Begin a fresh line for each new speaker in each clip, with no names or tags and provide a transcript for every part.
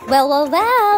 Well!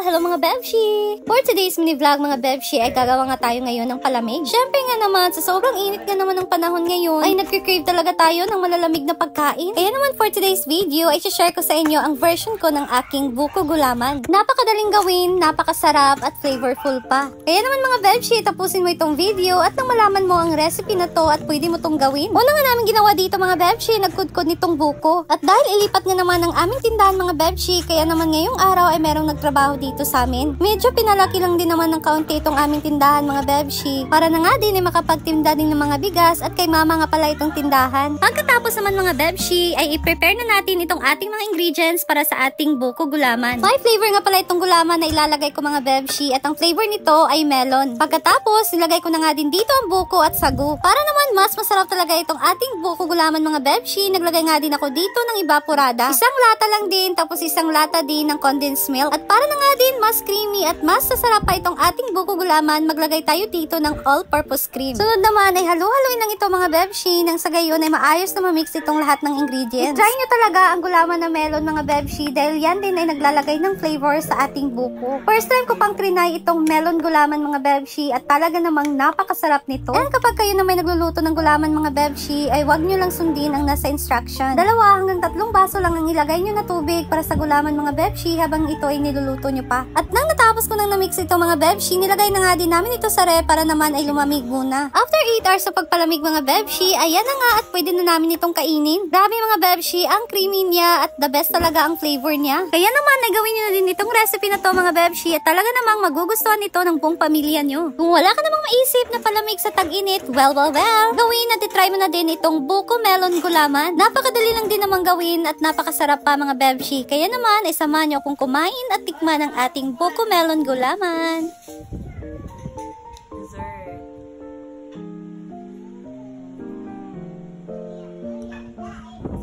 Hello mga Bebshi! For today's mini vlog mga Bebshi ay gagawa nga tayo ngayon ng palamig. Syempre nga naman, sa sobrang init nga naman ng panahon ngayon, ay nagkikrave talaga tayo ng malalamig na pagkain. Kaya naman for today's video ay share ko sa inyo ang version ko ng aking buko gulaman. Napakadaling gawin, napakasarap at flavorful pa. Kaya naman mga Bebshi, tapusin mo itong video at nang malaman mo ang recipe na to at pwede mo tong gawin. Una nga namin ginawa dito mga Bebshi, nagkudkod nitong buko. At dahil ilipat nga naman ang aming tindahan mga Bebshi, kaya naman ngayong araw ay merong nagtrabaho dito sa amin. Medyo pinalaki lang din naman ng kaunti itong aming tindahan mga Bebshi para na nga din ay makapagtinda din ng mga bigas at kay mama nga pala itong tindahan. Pagkatapos naman mga Bebshi ay i-prepare na natin itong ating mga ingredients para sa ating buko gulaman. May flavor nga pala itong gulaman na ilalagay ko mga Bebshi at ang flavor nito ay melon. Pagkatapos nilagay ko na nga din dito ang buko at sagu. Para naman mas masarap talaga itong ating buko gulaman mga Bebshi, naglagay nga din ako dito ng evaporada. Isang lata lang din tapos isang lata din ng condensed milk. At para na nga din mas creamy at mas sasarap pa itong ating buko gulaman, maglagay tayo dito ng all-purpose cream. Sunod naman ay halu-haluin lang ito mga Bebshi nang sa gayon ay maayos na mamix itong lahat ng ingredients. I-try nyo talaga ang gulaman na melon mga Bebshi dahil yan din ay naglalagay ng flavor sa ating buko. First time ko pang trinay itong melon gulaman mga Bebshi at talaga namang napakasarap nito. And kapag kayo na may nagluluto ng gulaman mga Bebshi ay wag nyo lang sundin ang nasa instruction. 2 hanggang 3 baso lang ang ilagay nyo na tubig para sa gulaman mga Bebshi habang ito ay niluluto nyo pa. At nang natapos ko nang na-mix ito mga Bebshi, nilagay na nga din namin ito sa ref para naman ay lumamig muna. After 8 hours sa pagpalamig mga Bebshi, ayan na nga at pwede na namin itong kainin. Grabe mga Bebshi, ang creamy niya at the best talaga ang flavor niya. Kaya naman ay gawin nyo na din itong recipe na to mga Bebshi at talaga namang magugustuhan ito ng buong pamilya nyo. Kung wala ka namang maisip na palamig sa tag-init, well, gawin at itry mo na din itong buko melon gulaman. Napakadali lang din namang gawin at napakasarap pa mga Bebshi. Kaya naman ay samahan nyo akong kumain at tikman ang ating buko melon gulaman.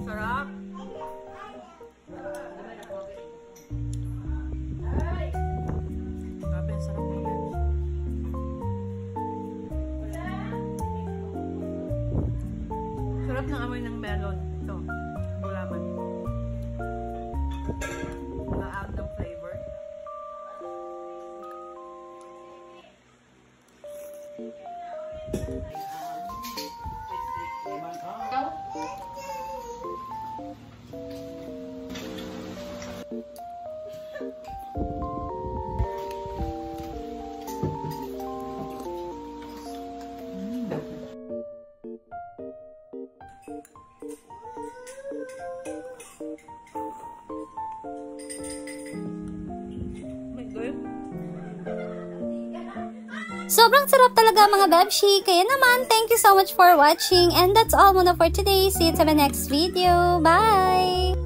Sarap. Grabe, sarap naman. Sarap ng amoy ng melon. Ito, gulaman. Na-add ng flavor.
Sobrang sarap talaga mga Bebshi. Kaya naman, thank you so much for watching. And that's all muna for today. See you to my next video. Bye!